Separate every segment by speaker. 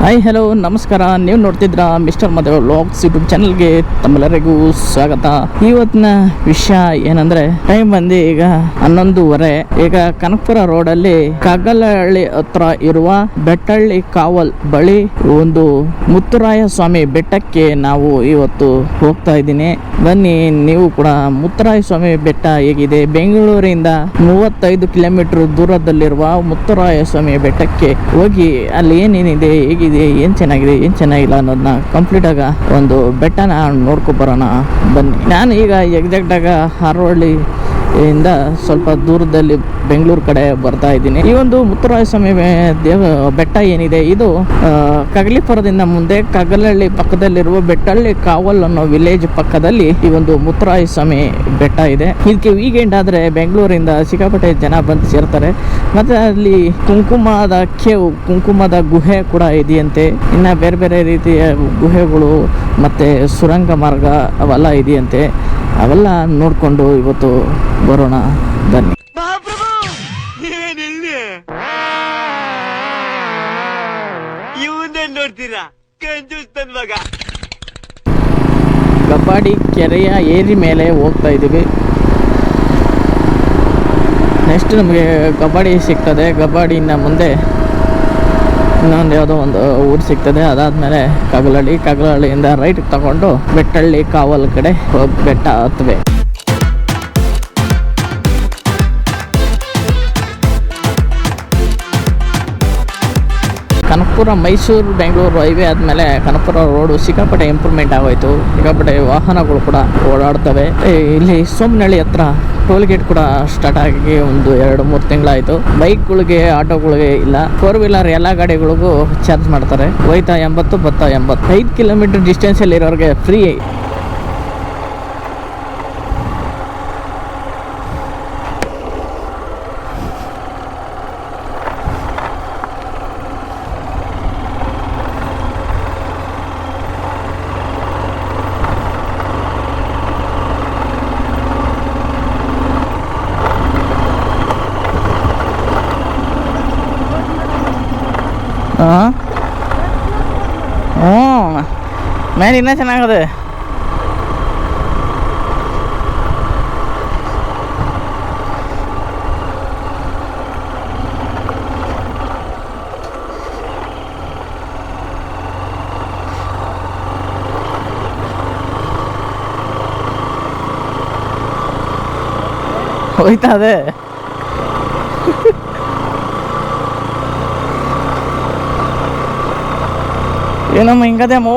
Speaker 1: Hi hello ನಮಸ್ಕಾರ. ನೀವು ನೋಡ್ತಿದ್ರ mister ಮದುವೆ ವ್ಲಾಗ್ಸ್ ಯೂಟ್ಯೂಬ್ ಚಾನಲ್ಗೆ ತಮ್ಮೆಲ್ಲರಿಗೂ ಸ್ವಾಗತ. ಇವತ್ತಿನ ವಿಷಯ ಏನಂದ್ರೆ ಟೈಮ್ ಬಂದು ಈಗ 11:30. ಈಗ ಕನಕಪುರ ರೋಡಲ್ಲಿ ಕಗ್ಗಲಹಳ್ಳಿ ಹತ್ರ ಇರುವ ಬೆಟ್ಟಳ್ಳಿ ಕಾವಲ್ ಬಳಿ ಒಂದು ಮುತ್ತುರಾಯ ಸ್ವಾಮಿ ಬೆಟ್ಟಕ್ಕೆ ನಾವು ಇವತ್ತು ಹೋಗ್ತಾ ಇದ್ದೀನಿ. ಬನ್ನಿ, ನೀವು ಕೂಡ ಮುತ್ತುರಾಯ ಸ್ವಾಮಿ ಬೆಟ್ಟ ಹೇಗಿದೆ, ಬೆಂಗಳೂರಿಂದ 35 ಕಿಲೋಮೀಟರ್ ದೂರದಲ್ಲಿರುವ ಮುತ್ತುರಾಯ ಸ್ವಾಮಿ ಬೆಟ್ಟಕ್ಕೆ ಹೋಗಿ ಅಲ್ಲಿ ಏನೇನಿದೆ, ಹೇಗಿದೆ, ಏನ್ ಚೆನ್ನಾಗಿದೆ, ಏನ್ ಚೆನ್ನಾಗಿಲ್ಲ ಅನ್ನೋದನ್ನ ಕಂಪ್ಲೀಟ್ ಆಗ ಒಂದು ಬೆಟ್ಟನ ನೋಡ್ಕೊ ಬರೋಣ ಬನ್ನಿ. ನಾನು ಈಗ ಎಕ್ಸಾಕ್ಟ್ ಆಗ ಹಾರೋಹಳ್ಳಿ ಇಂದ ಸ್ವಲ್ಪ ದೂರದಲ್ಲಿ ಬೆಂಗಳೂರು ಕಡೆ ಬರ್ತಾ ಇದ್ದೀನಿ. ಈ ಒಂದು ಮುತ್ತುರಾಯ ಸ್ವಾಮಿ ಬೆಟ್ಟ ಏನಿದೆ, ಇದು ಕಗಲಿಪುರದಿಂದ ಮುಂದೆ ಕಗ್ಗಲಹಳ್ಳಿ ಪಕ್ಕದಲ್ಲಿರುವ ಬೆಟ್ಟಳ್ಳಿ ಕಾವಲ್ ಅನ್ನೋ ವಿಲೇಜ್ ಪಕ್ಕದಲ್ಲಿ ಈ ಒಂದು ಮುತ್ತುರಾಯ ಸ್ವಾಮಿ ಬೆಟ್ಟ ಇದೆ. ಇದಕ್ಕೆ ವೀಕೆಂಡ್ ಆದ್ರೆ ಬೆಂಗಳೂರಿಂದ ಸಿಕ್ಕಾಪಟ್ಟೆ ಜನ ಬಂದು ಸೇರ್ತಾರೆ. ಮತ್ತೆ ಅಲ್ಲಿ ಕುಂಕುಮದ ಗುಹೆ ಕೂಡ ಇದೆಯಂತೆ. ಇನ್ನ ಬೇರೆ ಬೇರೆ ರೀತಿಯ ಗುಹೆಗಳು ಮತ್ತೆ ಸುರಂಗ ಮಾರ್ಗ ಅವೆಲ್ಲ ಇದೆಯಂತೆ. ಅವೆಲ್ಲ ನೋಡ್ಕೊಂಡು ಇವತ್ತು ಬರೋಣ ಬನ್ನಿ.
Speaker 2: ನೋಡ್ತೀರಾ
Speaker 1: ಕಬ್ಬಾಡಿ ಕೆರೆಯ ಏರಿ ಮೇಲೆ ಹೋಗ್ತಾ ಇದ್ದೀವಿ. ನೆಕ್ಸ್ಟ್ ನಮಗೆ ಕಬ್ಬಾಡಿ ಸಿಗ್ತದೆ. ಕಬ್ಬಾಡಿಯಿಂದ ಮುಂದೆ ಇನ್ನೊಂದು ಯಾವುದೋ ಒಂದು ಊರು ಸಿಗ್ತದೆ. ಅದಾದಮೇಲೆ ಕಗ್ಗಲಹಳ್ಳಿಯಿಂದ ರೈಟ್ ತಗೊಂಡು ಬೆಟ್ಟಳ್ಳಿ ಕಾವಲ್ ಕಡೆ ಹೋಗಿ ಬೆಟ್ಟ ಹತ್ತುವೆ. ಕನಕಪುರ ಮೈಸೂರು ಬೆಂಗಳೂರು ಹೈವೇ ಆದಮೇಲೆ ಕನಕಪುರ ರೋಡು ಸಿಕ್ಕಾಪಟ್ಟೆ ಇಂಪ್ರೂವ್ಮೆಂಟ್ ಆಗೋಯ್ತು. ಸಿಕ್ಕಾಪಟ್ಟೆ ವಾಹನಗಳು ಕೂಡ ಓಡಾಡ್ತವೆ. ಇಲ್ಲಿ ಸೋಮನಹಳ್ಳಿ ಹತ್ರ ಟೋಲ್ ಗೇಟ್ ಕೂಡ ಸ್ಟಾರ್ಟ್ ಆಗಿ ಒಂದು 2-3 ತಿಂಗಳಾಯಿತು. ಬೈಕ್ಗಳಿಗೆ, ಆಟೋಗಳಿಗೆ ಇಲ್ಲ. 4 ವೀಲರ್ ಎಲ್ಲ ಗಾಡಿಗಳಿಗೂ ಚಾರ್ಜ್ ಮಾಡ್ತಾರೆ. ಹೋಯ್ತಾ 80, ಬತ್ತಾ 80. 5 ಕಿಲೋಮೀಟರ್ ಡಿಸ್ಟೆನ್ಸಲ್ಲಿ ಇರೋರಿಗೆ ಫ್ರೀ. ಮೇಲೆ ಇನ್ನೂ ಚೆನ್ನಾಗದೆ. ಹೋಯ್ತಾ ಅದೇ. ಏನಮ್ಮ ಹಿಂಗದೆ ಮೋ.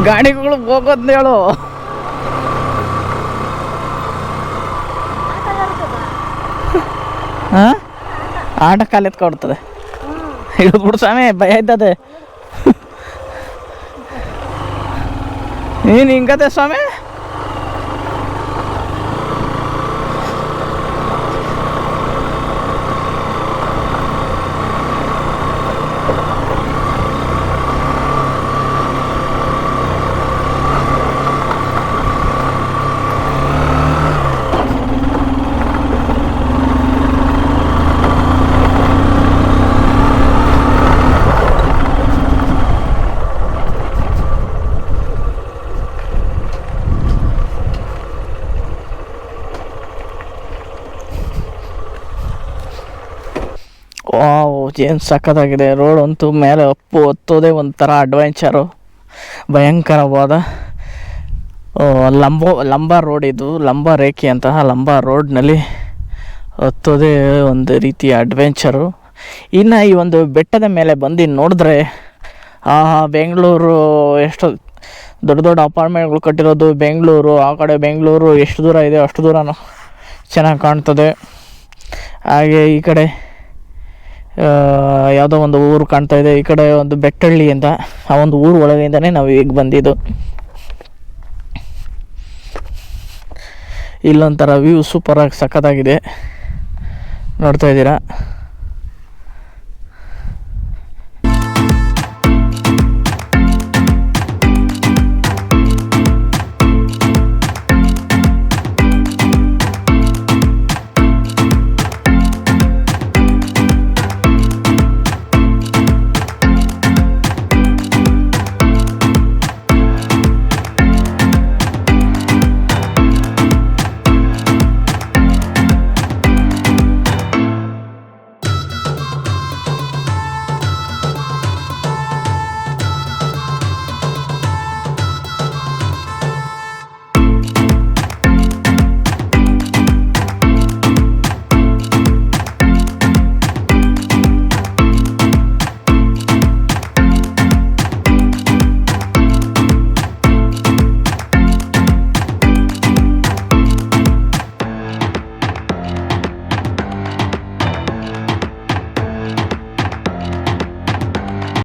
Speaker 1: ಗಾಡಿಗಳು ಹೋಗೋದ್ ಹೇಳು. ಆಟ ಕಾಲೆತ್ಕೊಡ್ತದೆ. ಇಳಿದ್ ಬಿಡು ಸ್ವಾಮಿ, ಭಯ ಇದ್ದದೆ. ನೀನು ಹಿಂಗದೆ ಸ್ವಾಮಿ. ಏನು ಸಖತ್ತಾಗಿದೆ. ರೋಡ್ ಅಂತೂ ಮೇಲೆ ಹತ್ತೋದೇ ಒಂಥರ ಅಡ್ವೆಂಚರು. ಭಯಂಕರವಾದ ಲಂಬ ರೋಡ್ ಇದು. ಲಂಬ ರೇಖೆ ಅಂತಹ ಲಂಬ ರೋಡ್ನಲ್ಲಿ ಹತ್ತೋದೇ ಒಂದು ರೀತಿಯ ಅಡ್ವೆಂಚರು. ಇನ್ನು ಈ ಒಂದು ಬೆಟ್ಟದ ಮೇಲೆ ಬಂದು ನೋಡಿದ್ರೆ ಬೆಂಗಳೂರು ಎಷ್ಟು ದೊಡ್ಡ ದೊಡ್ಡ ಅಪಾರ್ಟ್ಮೆಂಟ್ಗಳು ಕಟ್ಟಿರೋದು. ಬೆಂಗಳೂರು ಆ ಕಡೆ ಬೆಂಗಳೂರು ಎಷ್ಟು ದೂರ ಇದೆ ಅಷ್ಟು ದೂರನೂ ಚೆನ್ನಾಗಿ ಕಾಣ್ತದೆ. ಹಾಗೆ ಈ ಕಡೆ ಯಾವುದೋ ಒಂದು ಊರು ಕಾಣ್ತಾ ಇದೆ. ಈ ಕಡೆ ಒಂದು ಬೆಟ್ಟಳ್ಳಿ ಅಂತ, ಆ ಒಂದು ಊರು ಒಳಗಿಂದನೇ ನಾವು ಈಗ ಬಂದಿದ್ದು. ಇಲ್ಲೊಂಥರ ವ್ಯೂ ಸೂಪರಾಗಿ ಸಖತ್ತಾಗಿದೆ, ನೋಡ್ತಾ ಇದ್ದೀರಾ.